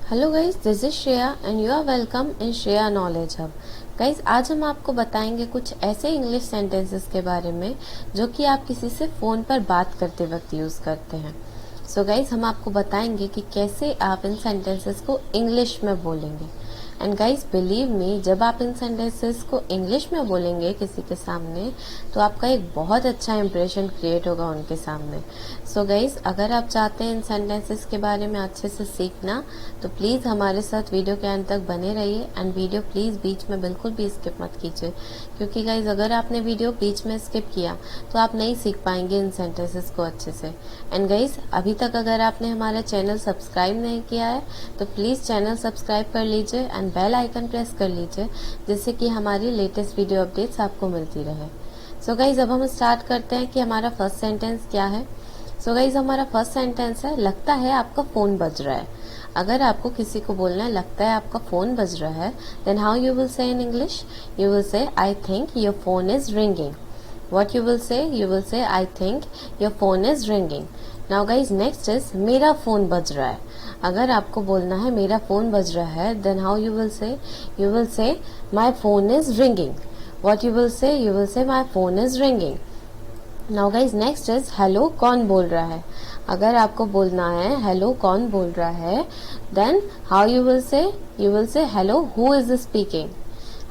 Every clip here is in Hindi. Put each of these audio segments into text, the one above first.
Hello guys, this is Shreya and you are welcome in Shreya knowledge hub. Guys, आज हम आपको बताएंगे कुछ ऐसे इंग्लिश सेंटेंसेस के बारे में जो कि आप किसी से फ़ोन पर बात करते वक्त यूज़ करते हैं। सो गाइज, हम आपको बताएंगे कि कैसे आप इन सेंटेंसेस को इंग्लिश में बोलेंगे। एंड गाइज, बिलीव मी, जब आप इन सेंटेंसेस को इंग्लिश में बोलेंगे किसी के सामने तो आपका एक बहुत अच्छा इंप्रेशन क्रिएट होगा उनके सामने। सो गाइज, अगर आप चाहते हैं इन सेंटेंसेस के बारे में अच्छे से सीखना तो प्लीज़ हमारे साथ वीडियो के अंत तक बने रहिए। एंड वीडियो प्लीज़ बीच में बिल्कुल भी स्किप मत कीजिए, क्योंकि गाइज अगर आपने वीडियो बीच में स्किप किया तो आप नहीं सीख पाएंगे इन सेंटेंसेस को अच्छे से। एंड गाइज, अभी तक अगर आपने हमारा चैनल सब्सक्राइब नहीं किया है तो प्लीज़ चैनल सब्सक्राइब कर लीजिए एंड बेल आइकन प्रेस कर लीजिए, जिससे कि हमारी लेटेस्ट वीडियो अपडेट्स आपको मिलती रहे। सो गाइज, अब हम स्टार्ट करते हैं कि हमारा फर्स्ट सेंटेंस क्या है। सो गाइज, हमारा फर्स्ट सेंटेंस है, लगता है आपका फ़ोन बज रहा है। अगर आपको किसी को बोलना है लगता है आपका फ़ोन बज रहा है, then how you will say in English? You will say I think your phone is ringing. What you will say? You will say I think your phone is ringing. Now guys, next is मेरा फ़ोन बज रहा है। अगर आपको बोलना है मेरा फ़ोन बज रहा है, then how you will say? You will say my phone is ringing. What you will say? You will say my phone is ringing. Now guys, next is hello, कौन बोल रहा है? अगर आपको बोलना है हेलो कौन बोल रहा है, then how you will say? You will say hello, who is speaking?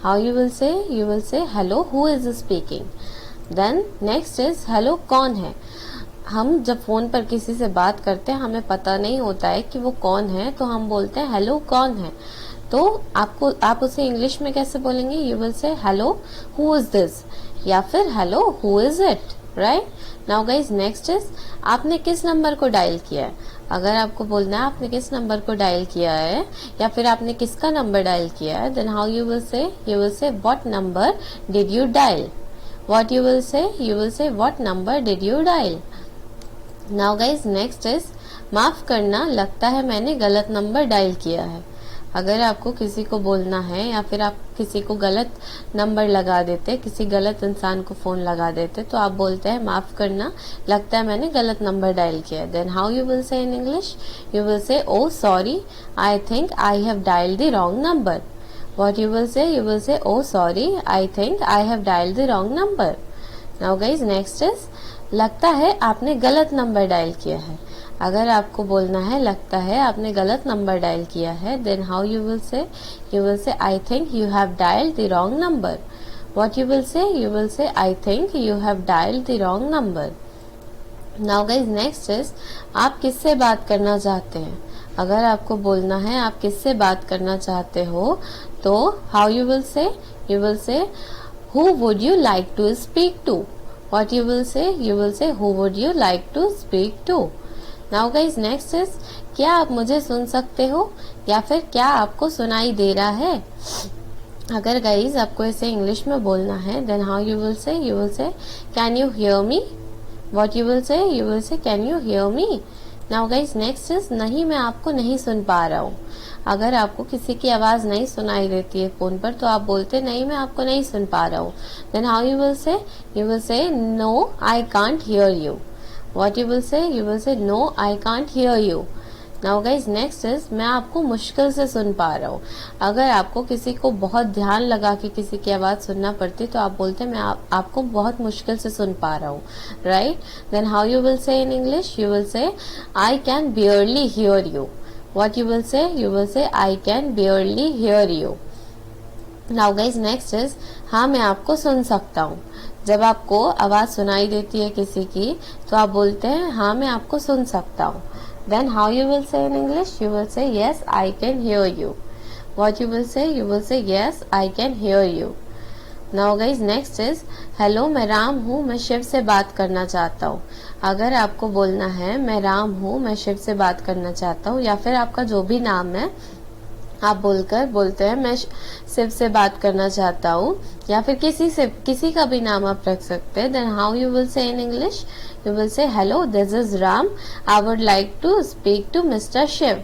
How you will say? You will say hello, who is speaking? Then next is hello कौन है। हम जब फोन पर किसी से बात करते हैं हमें पता नहीं होता है कि वो कौन है, तो हम बोलते हैं हेलो कौन है। तो आप उसे इंग्लिश में कैसे बोलेंगे? You will say hello who is this, या फिर hello who is it, right. Now guys, next is आपने किस नंबर को डायल किया है। अगर आपको बोलना है आपने किस नंबर को डायल किया है या फिर आपने किसका नंबर डायल किया है, then how you will say? You will say what number did you dial. What you will say? You will say what number did you dial? Now guys, next is माफ़ करना, लगता है मैंने गलत नंबर डायल किया है। अगर आपको किसी को बोलना है या फिर आप किसी को गलत नंबर लगा देते, किसी गलत इंसान को फ़ोन लगा देते, तो आप बोलते हैं माफ़ करना, लगता है मैंने गलत नंबर डायल किया है। Then how you will say in English? You will say oh sorry, I think I have dialled the wrong number. What you will say? You will say, oh sorry, I think I have dialed the wrong number. Now guys, next is लगता है आपने गलत नंबर डायल किया है। अगर आपको बोलना है लगता है आपने गलत नंबर डायल किया है, then how you will say? You will say, I think you have dialed the wrong number. What you will say? You will say, I think you have dialed the wrong number. Now guys, next is आप किससे बात करना चाहते हैं। अगर आपको बोलना है आप किससे बात करना चाहते हो तो how you will say? You will say who would you like to speak to. What you will say? You will say who would you like to speak to. Now guys, next is क्या आप मुझे सुन सकते हो, या फिर क्या आपको सुनाई दे रहा है। अगर गाइज आपको इसे इंग्लिश में बोलना है, then how you will say? You will say can you hear me. What you will say? You will say can you hear me? Now guys, next is नहीं, मैं आपको नहीं सुन पा रहा हूँ। अगर आपको किसी की आवाज़ नहीं सुनाई देती है फ़ोन पर तो आप बोलते नहीं मैं आपको नहीं सुन पा रहा हूँ। Then how you will say? You will say no, I can't hear you. What you will say? You will say no, I can't hear you. Now guys, next is मैं आपको मुश्किल से सुन पा रहा हूँ। अगर आपको किसी को बहुत ध्यान लगा के किसी की आवाज़ सुनना पड़ती तो आप बोलते हैं मैं आपको बहुत मुश्किल से सुन पा रहा हूँ, right. Then how you will say in English? You will say I can barely hear you. What you will say? You will say I can barely hear you. Now guys, next is हाँ मैं आपको सुन सकता हूँ। जब आपको आवाज़ सुनाई देती है किसी की तो आप बोलते हैं हाँ मैं आपको सुन सकता हूँ। Then how you will say in English? You will say yes, I can hear you. What you will say? You will say yes, I can hear you. Now guys, next is hello, मैं राम हूँ, मैं शिव से बात करना चाहता हूँ। अगर आपको बोलना है मैं राम हूँ, मैं शिव से बात करना चाहता हूँ, या फिर आपका जो भी नाम है आप बोलते हैं मैं शिव से बात करना चाहता हूँ, या फिर किसी का भी नाम आप रख सकते हैं। Then how you will say in English? You will say hello, this is Ram, I would like to speak to mister Shiv.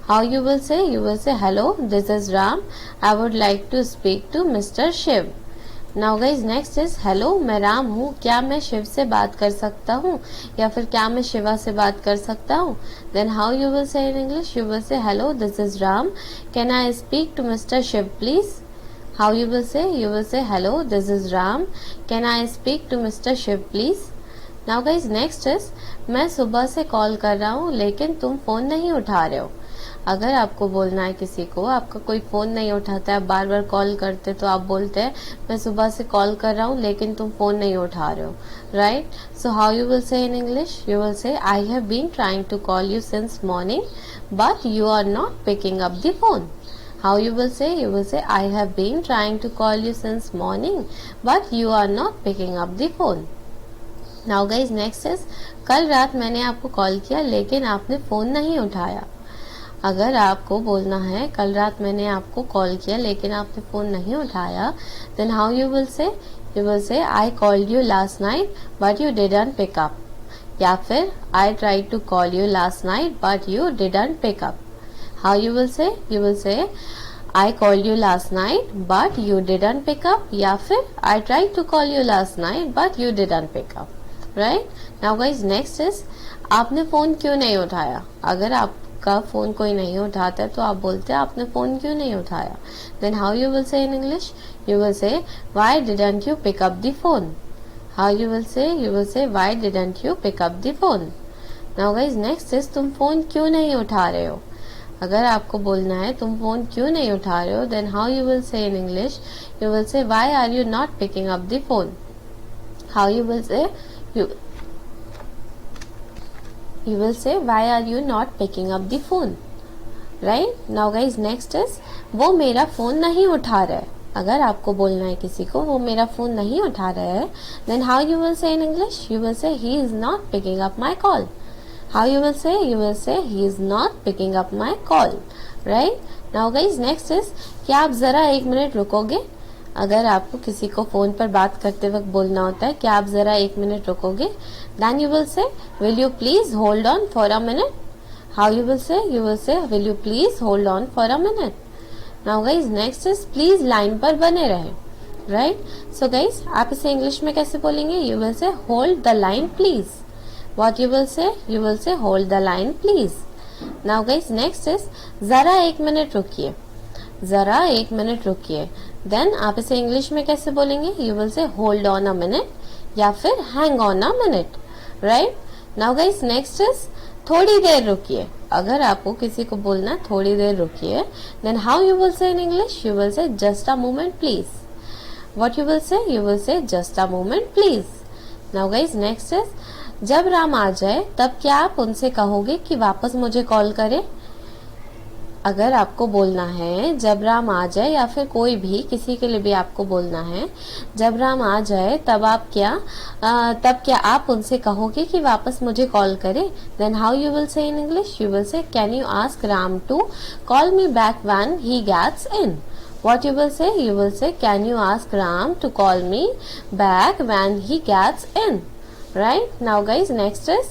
How you will say? You will say hello, this is Ram, I would like to speak to mister Shiv. Now guys next is hello, मैं राम हूँ, क्या मैं शिव से बात कर सकता हूँ, या फिर क्या मैं शिवा से बात कर सकता हूँ. Then how you will say in English, you will say hello this is Ram, can I speak to mister Shiv please. How you will say, you will say hello this is Ram, can I speak to Mr. Shiv please. Now guys next is मैं सुबह से कॉल कर रहा हूँ लेकिन तुम फोन नहीं उठा रहे हो. अगर आपको बोलना है किसी को, आपका कोई फोन नहीं उठाता है, आप बार बार कॉल करते, तो आप बोलते हैं मैं सुबह से कॉल कर रहा हूँ लेकिन तुम फोन नहीं उठा रहे हो, right. So how you will say in English, you will say I have been trying to call you since morning but you are not picking up the phone. How you will say, you will say I have been trying to call you since morning but you are not picking up the phone. Now guys next is कल रात मैंने आपको कॉल किया लेकिन आपने फोन नहीं उठाया. अगर आपको बोलना है कल रात मैंने आपको कॉल किया लेकिन आपने फोन नहीं उठाया, then how you will say, you will say I called you last night but you didn't pick up. या फिर I tried to call you last night but you didn't pick up. How you will say, you will say I called you last night but you didn't pick up, या फिर I tried to call you last night but you didn't pick up, right. Now guys next is आपने फोन क्यों नहीं उठाया. अगर आपका फोन कोई नहीं उठाता है तो आप बोलते हैं आपने फोन क्यों नहीं उठाया. Then how you will say in English, you will say why didn't you pick up the phone. How you will say, you will say why didn't you pick up the phone. Now guys next is तुम फोन क्यों नहीं उठा रहे हो. अगर आपको बोलना है तुम फोन क्यों नहीं उठा रहे हो, then how you will say in English, you will say why are you not picking up the phone. How you will say, you will say why are you not picking up the phone, right. Now guys next is वो मेरा फोन नहीं उठा रहा है. अगर आपको बोलना है किसी को वो मेरा फोन नहीं उठा रहा है, then how you will say in English, you will से he is not picking up my call. How you will say, you will say he is not picking up my call, right. Now guys next is क्या आप जरा एक मिनट रुकोगे. अगर आपको किसी को फोन पर बात करते वक्त बोलना होता है क्या आप जरा एक minute रुकोगे, then you will say will you please hold on for a minute. How you will say, you will say will you please hold on for a minute. Now guys next is please line पर बने रहे, right. So guys आप इसे इंग्लिश में कैसे बोलेंगे, you will say hold the line please. What you will say, you will say hold the line please. Now guys next is जरा एक मिनट रुकिए. जरा एक मिनट रुकिए, देन आप इसे इंग्लिश में कैसे बोलेंगे, you will say hold on a minute या फिर hang on a minute, right. Now guys next is थोड़ी देर रुकिए. अगर आपको किसी को बोलना थोड़ी देर रुकिए, then how you will say in English, you will say just a moment please. What you will say, you will say just a moment please. Now guys next is जब राम आ जाए तब क्या आप उनसे कहोगे कि वापस मुझे कॉल करें. अगर आपको बोलना है जब राम आ जाए, या फिर कोई भी किसी के लिए भी आपको बोलना है जब राम आ जाए तब तब क्या आप उनसे कहोगे कि वापस मुझे कॉल करें. Then how you will say in English, you will say can you ask Ram to call me back when he gets in. What you will say, you will say can you ask Ram to call me back when he gets in. Right. Now guys next is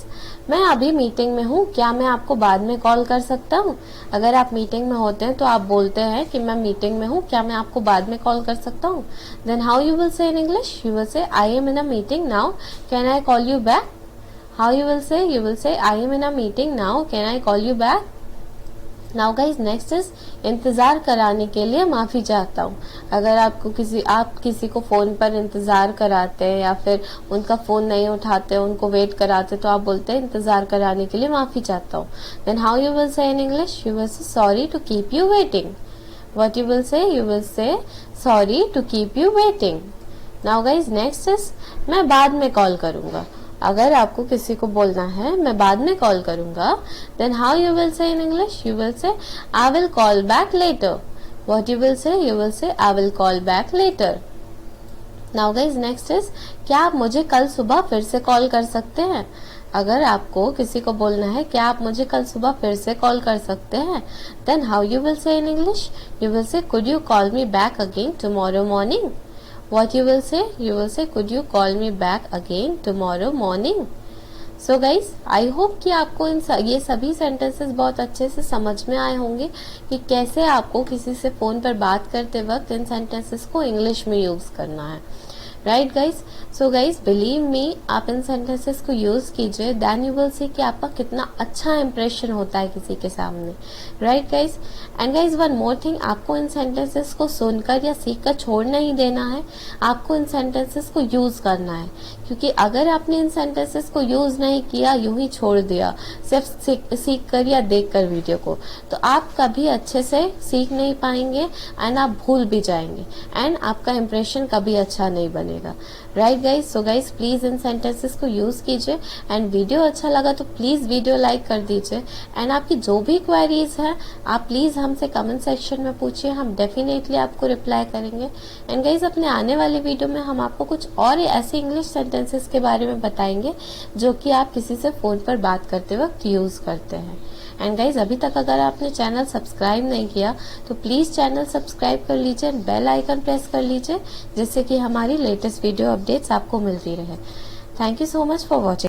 मैं अभी मीटिंग में हूँ, क्या मैं आपको बाद में कॉल कर सकता हूँ. अगर आप मीटिंग में होते हैं तो आप बोलते हैं कि मैं मीटिंग में हूँ, क्या मैं आपको बाद में कॉल कर सकता हूँ. Then how you will say in English, you will say I am in a meeting now, can I call you back. How you will say, you will say I am in a meeting now, can I call you back? Now guys next is इंतज़ार कराने के लिए माफ़ी चाहता हूँ. अगर आप किसी को फ़ोन पर इंतज़ार कराते हैं या फिर उनका फ़ोन नहीं उठाते, उनको वेट कराते, तो आप बोलते हैं इंतज़ार कराने के लिए माफ़ी चाहता हूँ. Then how you will say in English? You will say sorry to keep you waiting. What you will say? You will say sorry to keep you waiting. Now guys next is मैं बाद में कॉल करूँगा. अगर आपको किसी को बोलना है मैं बाद में कॉल करूंगा, then how you will say in English? You will say I will call back later. What you will say? You will say I will call back later. Now guys next is क्या आप मुझे कल सुबह फिर से कॉल कर सकते हैं? अगर आपको किसी को बोलना है क्या आप मुझे कल सुबह फिर से कॉल कर सकते हैं, then how you will say in English? You will say could you call me back again tomorrow morning? What you will say? You will say could you call me back again tomorrow morning? So guys I hope कि आपको ये सभी सेंटेंसेस बहुत अच्छे से समझ में आए होंगे कि कैसे आपको किसी से फ़ोन पर बात करते वक्त इन सेंटेंसेस को इंग्लिश में यूज़ करना है। Right guys, so guys believe me, आप इन सेंटेंसेस को यूज़ कीजिए, देन यू विल सी कि आपका कितना अच्छा इंप्रेशन होता है किसी के सामने। Right guys, and guys one more thing, आपको इन सेंटेंसेस को सुनकर या सीख कर छोड़ नहीं देना है, आपको इन सेंटेंसेस को यूज़ करना है। क्योंकि अगर आपने इन सेंटेंसेस को यूज़ नहीं किया, यूं ही छोड़ दिया सिर्फ सीख कर या देख कर वीडियो को, तो आप कभी अच्छे से सीख नहीं पाएंगे एंड आप भूल भी जाएंगे एंड आपका इंप्रेशन कभी अच्छा नहीं बनेगा। Right guys, so guys please in sentences को यूज कीजिए एंड वीडियो अच्छा लगा तो प्लीज वीडियो लाइक कर दीजिए एंड आपकी जो भी क्वेरीज है आप प्लीज हमसे कमेंट सेक्शन में पूछिए, हम डेफिनेटली आपको रिप्लाई करेंगे। एंड गाइज अपने आने वाली वीडियो में हम आपको कुछ और ऐसे इंग्लिश सेंटेंसेस के बारे में बताएंगे जो कि आप किसी से फोन पर बात करते वक्त यूज करते हैं। एंड गाइज अभी तक अगर आपने चैनल सब्सक्राइब नहीं किया तो प्लीज चैनल सब्सक्राइब कर लीजिए, बेल आइकन प्रेस कर लीजिए जिससे कि हमारी लेटेस्ट वीडियो अपडेट्स आपको मिलती रहे। Thank you so much for watching.